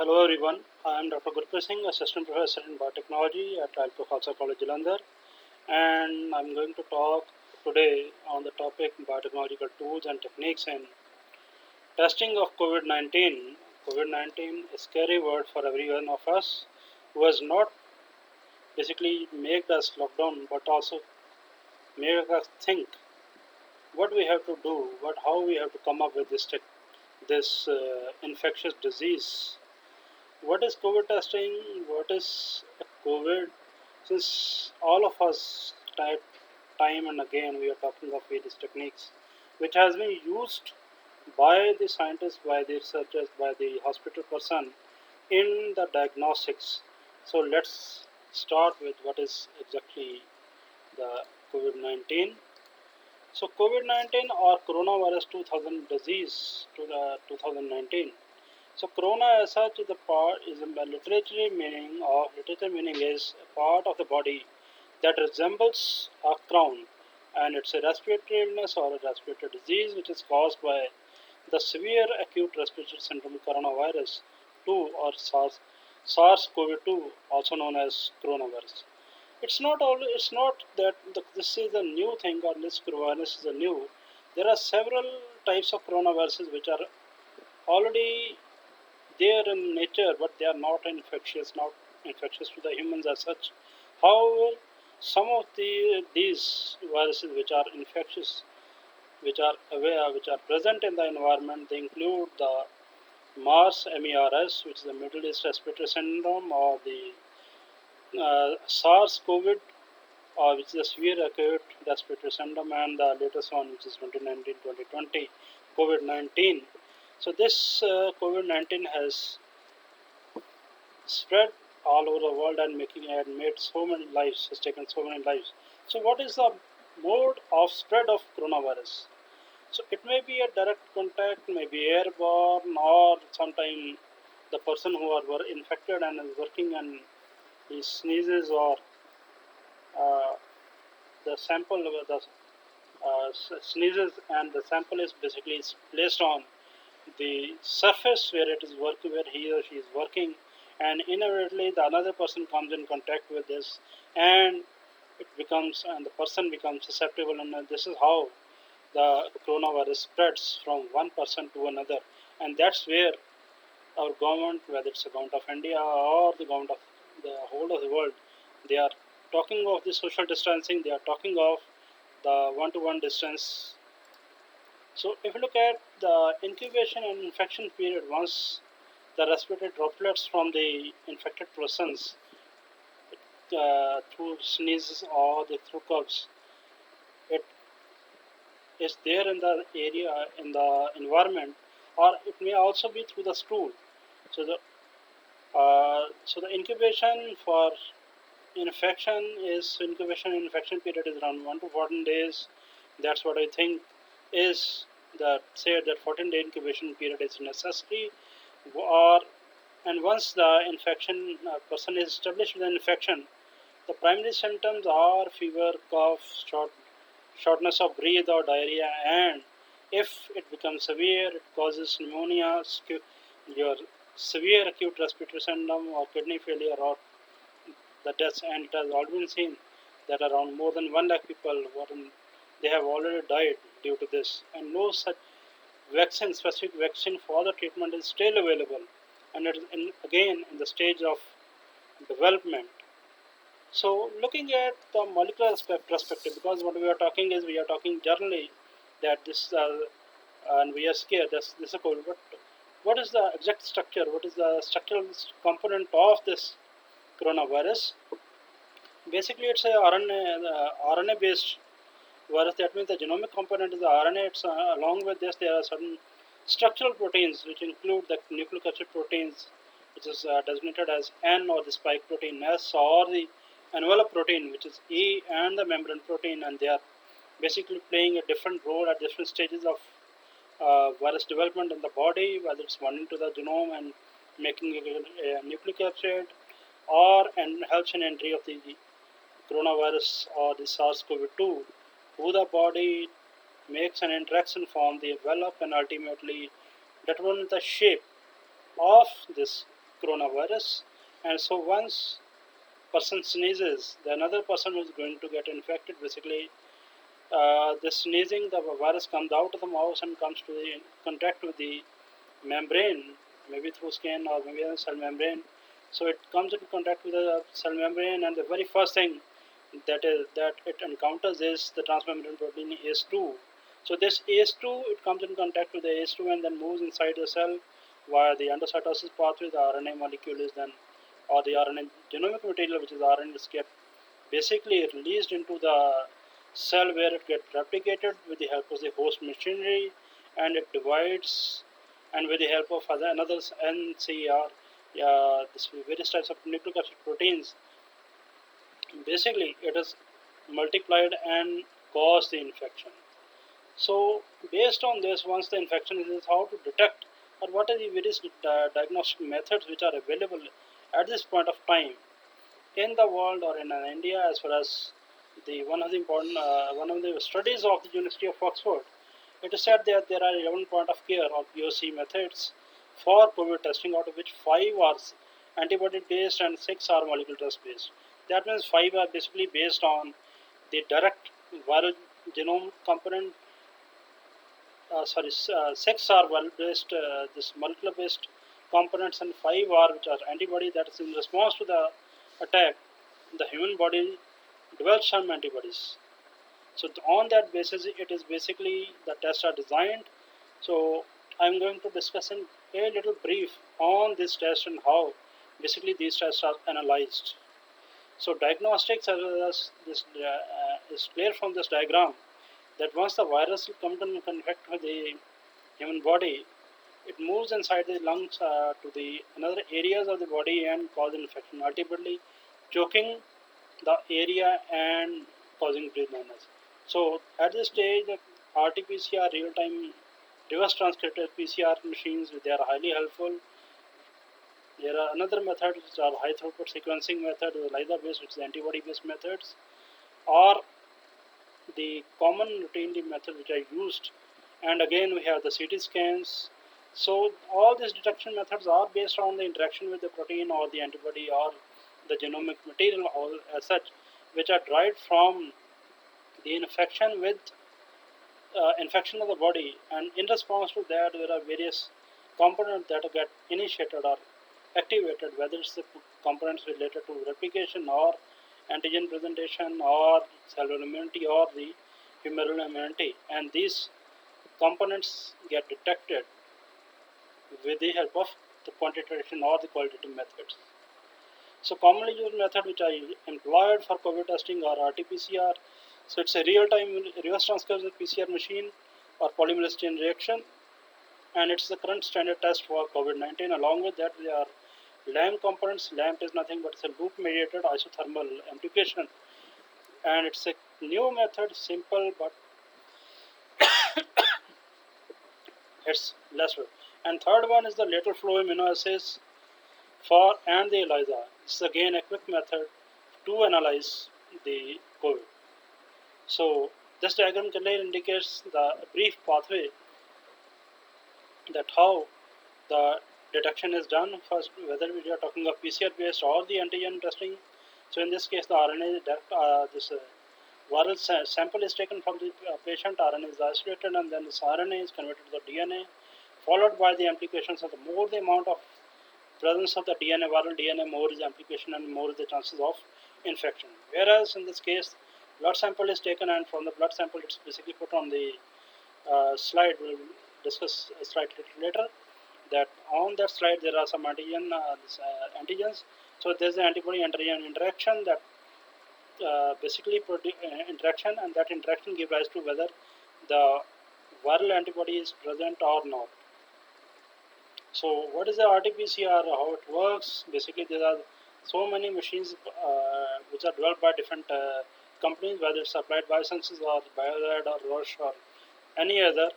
Hello everyone, I am Dr. Gurpreet Singh, Assistant Professor in Biotechnology at Khalsa College Jalandhar, and I'm going to talk today on the topic biotechnological tools and techniques in testing of COVID-19. COVID-19 is a scary word for every one of us who has not basically made us lockdown but also made us think what we have to do, how we have to come up with this infectious disease. What is COVID testing? What is COVID? Since all of us time and again we are talking of various techniques, which has been used by the scientists, by the researchers, by the hospital person in the diagnostics. So let's start with what is exactly the COVID-19. So COVID-19 or coronavirus 2000 disease to the 2019. So corona as such is a literature meaning is a part of the body that resembles a crown, and it's a respiratory illness or a respiratory disease which is caused by the severe acute respiratory syndrome coronavirus 2 or SARS-CoV-2, also known as coronavirus. It's not that this is a new thing or this coronavirus is a new. There are several types of coronaviruses which are already there in nature, but they are not infectious to the humans as such. However, some of these viruses which are infectious, which are present in the environment, they include the MERS, which is the Middle East Respiratory Syndrome, or the SARS-CoV, which is the severe acute respiratory syndrome, and the latest one, which is 2019-2020 COVID-19. So this COVID-19 has spread all over the world and made so many lives, has taken so many lives. So what is the mode of spread of coronavirus? So it may be a direct contact, maybe airborne, or sometime the person who were infected and is working and he sneezes, or uh, the sample sneezes and the sample is basically placed on the surface where it is working, where he or she is working, and inevitably the another person comes in contact with this, and the person becomes susceptible, and this is how the coronavirus spreads from one person to another. And that's where our government, whether it's the government of India or the government of the whole of the world, they are talking of the social distancing, they are talking of the one-to-one distance. So if you look at the incubation and infection period, once the respiratory droplets from the infected persons through sneezes or the through coughs, it is there in the area, in the environment, or it may also be through the stool. So the incubation for incubation and infection period is around 1 to 14 days. That's what I think is that say that 14-day incubation period is necessary, or and once the infection person is established with an infection, the primary symptoms are fever, cough, shortness of breath or diarrhea, and if it becomes severe, it causes pneumonia, your severe acute respiratory syndrome, or kidney failure, or the deaths. And it has already been seen that around more than 1 lakh people they have already died due to this, and no such specific vaccine for the treatment is still available, and it is again in the stage of development. So looking at the molecular perspective, because what we are talking generally that this and we are scared this is a COVID, but what is the exact structure? What is the structural component of this coronavirus? Basically, it's a RNA based virus. That means the genomic component is the RNA. Along with this, there are certain structural proteins which include the nucleic acid proteins, which is designated as N, or the spike protein S, or the envelope protein, which is E, and the membrane protein, and they are basically playing a different role at different stages of virus development in the body, whether it's binding to the genome and making a nucleic acid, or and helps in entry of the coronavirus or the SARS-CoV-2 to the body, makes an interaction form, they develop, and ultimately determine the shape of this coronavirus. And so once person sneezes, the another person is going to get infected. Basically, the sneezing, the virus comes out of the mouth and comes to the contact with the membrane, maybe through skin or maybe a cell membrane. So it comes into contact with the cell membrane, and the very first thing that it encounters is the transmembrane protein ACE2. So this ACE2, it comes in contact with the ACE2 and then moves inside the cell via the endocytosis pathway. The RNA molecule is then, or the RNA genomic material, which is RNA, is kept basically released into the cell where it gets replicated with the help of the host machinery, and it divides, and with the help of another NCR, this various types of nucleic acid proteins, basically it is multiplied and cause the infection. So based on this, once the infection is, how to detect or what are the various diagnostic methods which are available at this point of time in the world or in India, as far as the one of the studies of the University of Oxford, it is said that there are 11 point of care or POC methods for COVID testing, out of which 5 are antibody based and 6 are molecular test based. That means 5 are basically based on the direct viral genome component. 6 are viral based, this molecular based components, and 5 are which are antibody, that is in response to the attack, the human body develops some antibodies. So on that basis, it is basically the tests are designed. So I'm going to discuss in a little brief on this test and how basically these tests are analyzed. So diagnostics, as this is clear from this diagram, that once the virus will come in contact with the human body, it moves inside the lungs to the another areas of the body and cause infection, ultimately choking the area and causing breathlessness. So at this stage, the RT-PCR real-time reverse transcripted PCR machines, they are highly helpful. There are another methods which are high throughput sequencing method, the ELISA based, which is antibody based methods, or the common routinely method which are used. And again we have the CT scans. So all these detection methods are based on the interaction with the protein or the antibody or the genomic material or as such, which are derived from the infection of the body, and in response to that there are various components that get initiated or activated, whether it's the components related to replication or antigen presentation or cellular immunity or the humoral immunity, and these components get detected with the help of the quantitative or the qualitative methods. So commonly used method which I employed for COVID testing or RT-PCR. So it's a real-time reverse transcription PCR machine or polymerase chain reaction, and it's the current standard test for COVID-19. Along with that, there are LAMP components. LAMP is nothing but it's a loop-mediated isothermal amplification, and it's a new method, simple but it's less work. And third one is the lateral flow immunoassays for and the ELISA. This is again a quick method to analyze the COVID. So this diagram clearly indicates the brief pathway that how the detection is done. First, whether we are talking of PCR based or the antigen testing. So in this case, the RNA viral sample is taken from the patient. RNA is isolated, and then this RNA is converted to the DNA, followed by the amplifications. Of the more the amount of presence of the DNA, viral DNA, more is amplification and more is the chances of infection. Whereas in this case, blood sample is taken, and from the blood sample it's basically put on the slide. We'll discuss a slide later. That on that slide there are some antigens. So there's the antibody antigen interaction that basically interaction, and that interaction gives rise to whether the viral antibody is present or not. So what is the RT-PCR, how it works? Basically there are so many machines which are developed by different companies, whether it's Applied Biosciences or Biolad or Roche or any other.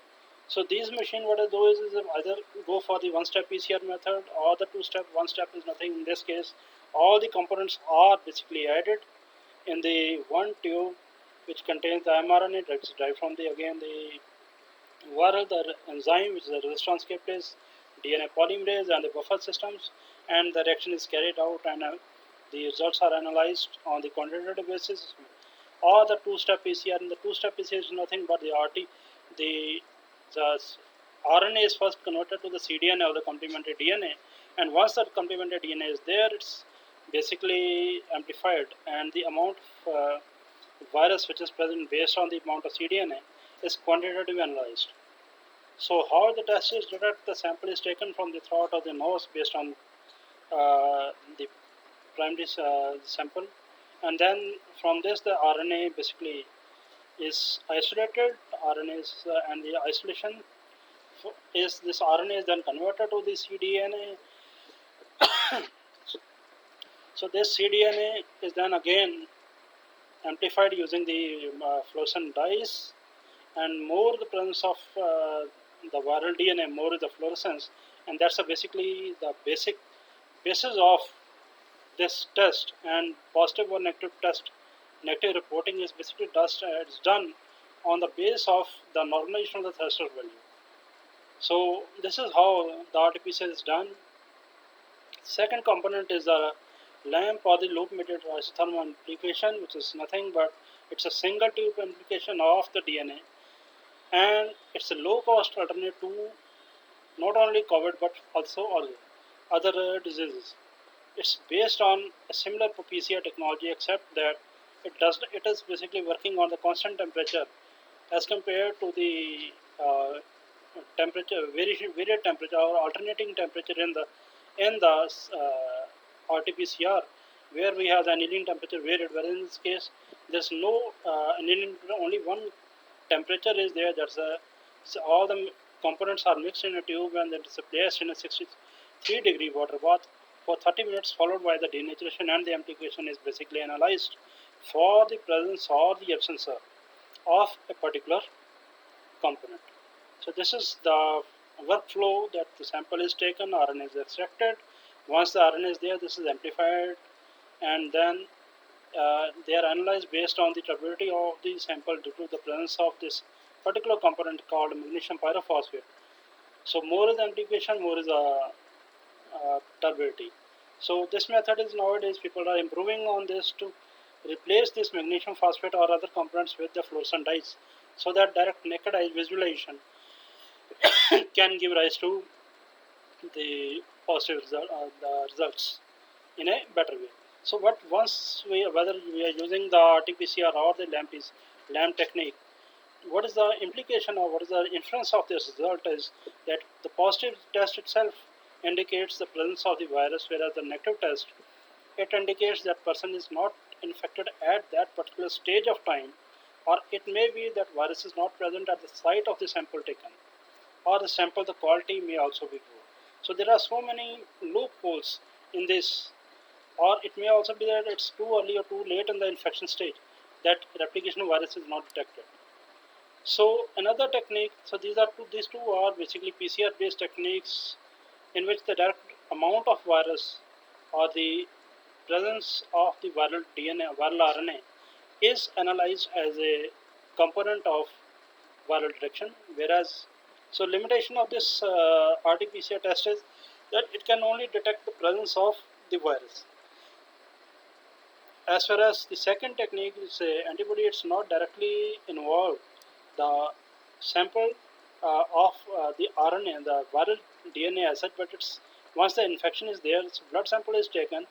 So these machines, what they do is either go for the one-step PCR method or the two-step. One step is nothing. In this case, all the components are basically added in the one tube, which contains the mRNA derived from the viral, the enzyme, which is the resistance transcriptase, DNA polymerase and the buffer systems, and the reaction is carried out, and the results are analyzed on the quantitative basis, or the two-step PCR. And the two-step PCR is nothing but the, the RNA is first converted to the cDNA or the complementary DNA, and once that complementary DNA is there, it's basically amplified, and the amount of virus which is present based on the amount of cDNA is quantitatively analyzed. So how the test is detected? The sample is taken from the throat or the nose based on the primary sample, and then from this the RNA basically is isolated. RNA is, and the isolation is this RNA is then converted to the cDNA. So this cDNA is then again amplified using the fluorescent dyes, and more the presence of the viral DNA, more is the fluorescence, and that's basically the basic basis of this test. And positive or negative test, negative reporting is basically it's done on the basis of the normalization of the threshold value. So this is how the RT-PCR is done. Second component is the LAMP or the loop mediated isothermal amplification, which is nothing but it's a single tube amplification of the DNA, and it's a low cost alternate to not only COVID but also other diseases. It's based on a similar PCR technology, except that it is basically working on the constant temperature as compared to the temperature, varied temperature or alternating temperature in the RT-PCR, where we have the annealing temperature varied. Whereas in this case, there's no annealing, only one temperature is there. So all the components are mixed in a tube, and then it's placed in a 63-degree water bath for 30 minutes, followed by the denaturation, and the amplification is basically analyzed for the presence or the absence of a particular component. So this is the workflow that the sample is taken, RNA is extracted. Once the RNA is there, this is amplified, and then they are analyzed based on the turbidity of the sample due to the presence of this particular component called magnesium pyrophosphate. So more is amplification, more is turbidity. So this method is nowadays people are improving on this to replace this magnesium phosphate or other components with the fluorescent dyes, so that direct naked eye visualization can give rise to the positive the results in a better way. So whether we are using the RT-PCR or the LAMP technique, what is the implication or what is the inference of this result is that the positive test itself indicates the presence of the virus, whereas the negative test, it indicates that person is not infected at that particular stage of time, or it may be that virus is not present at the site of the sample taken, or the sample, the quality may also be poor. So there are so many loopholes in this, or it may also be that it's too early or too late in the infection stage that replication of virus is not detected. So another technique, so these two are basically PCR based techniques in which the direct amount of virus or the presence of the viral DNA, viral RNA is analyzed as a component of viral detection. Whereas, so limitation of this RT-PCR test is that it can only detect the presence of the virus. As far as the second technique is antibody, it's not directly involved. The sample of the RNA, the viral DNA as such, but it's once the infection is there, so blood sample is taken.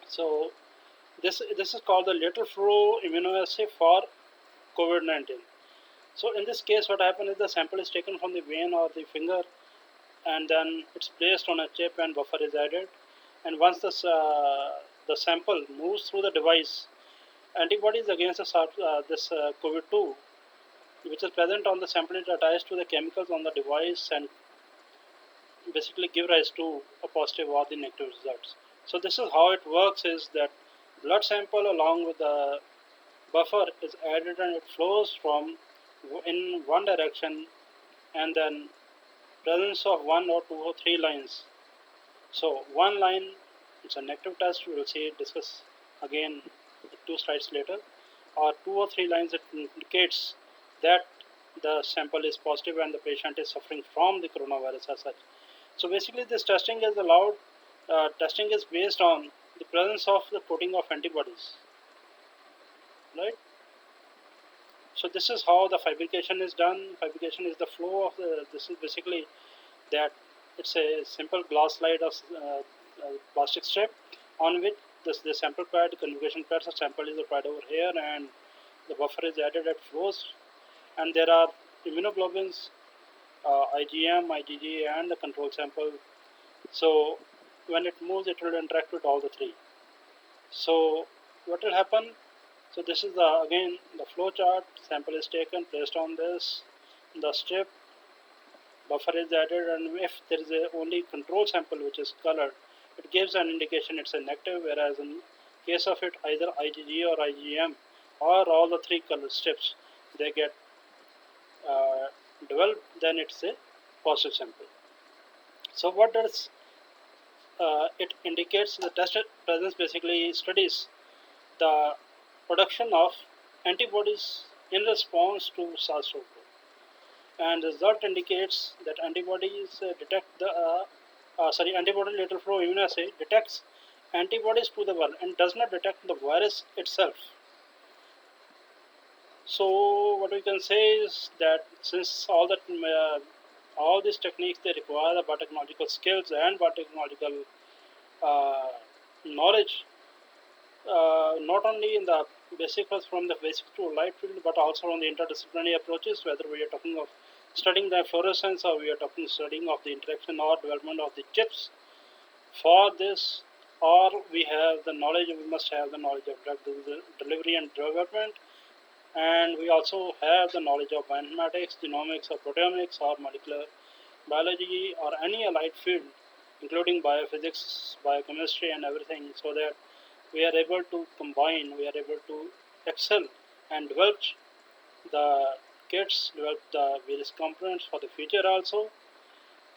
So this is called the lateral flow immunoassay for COVID-19. So in this case, what happens is the sample is taken from the vein or the finger, and then it's placed on a chip and buffer is added. And once the sample moves through the device, antibodies against this COVID-2, which is present on the sample, is attached to the chemicals on the device and basically give rise to a positive or the negative results. So this is how it works, is that blood sample along with the buffer is added, and it flows from in one direction, and then presence of one or two or three lines. So one line, it's a negative test, we will discuss again 2 slides later, or 2 or 3 lines, it indicates that the sample is positive and the patient is suffering from the coronavirus as such. So basically, this testing is allowed. Testing is based on the presence of the coating of antibodies, right? So this is how the fabrication is done. Fabrication is the flow of the. This is basically that it's a simple glass slide of plastic strip on which the sample pad, the conjugation pad, so sample is applied over here, and the buffer is added at flows, and there are immunoglobulins, IgM, IgG, and the control sample. So when it moves, it will interact with all the three. So what will happen? So this is the again the flow chart. Sample is taken, placed on this, the strip, buffer is added, and if there is a only control sample which is colored, it gives an indication it's a negative, whereas in case of it either IgG or IgM or all the three color strips they get uh, developed, then it's a positive sample. So what does it indicates? The test presence basically studies the production of antibodies in response to SARS-CoV-2, and the result indicates that antibodies detect the antibody lateral flow immunoassay detects antibodies to the virus and does not detect the virus itself. So what we can say is that since all these techniques they require the biotechnological skills and biotechnological uh, knowledge, not only in the basic from the basic to light field, but also on the interdisciplinary approaches, whether we are talking of studying the fluorescence or we are talking studying of the interaction or development of the chips. For this, or we have the knowledge, we must have the knowledge of drug delivery and development, and we also have the knowledge of bioinformatics, genomics, or proteomics, or molecular biology, or any allied field, including biophysics, biochemistry, and everything, so that we are able to combine, we are able to excel and develop the kits, develop the various components for the future also.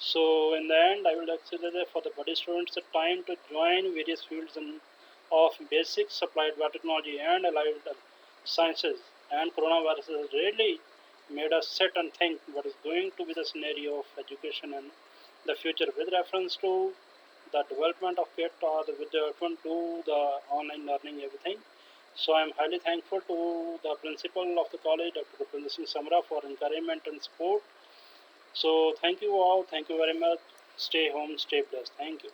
So in the end, I would like to say that for the buddy students, the time to join various fields of basic applied biotechnology and allied sciences, and coronavirus has really made us sit and think what is going to be the scenario of education in the future with reference to the development of kit or with development to the online learning, everything. So I'm highly thankful to the principal of the college, Dr. Rupinder Singh Samra, for encouragement and support. So thank you all. Thank you very much. Stay home. Stay blessed. Thank you.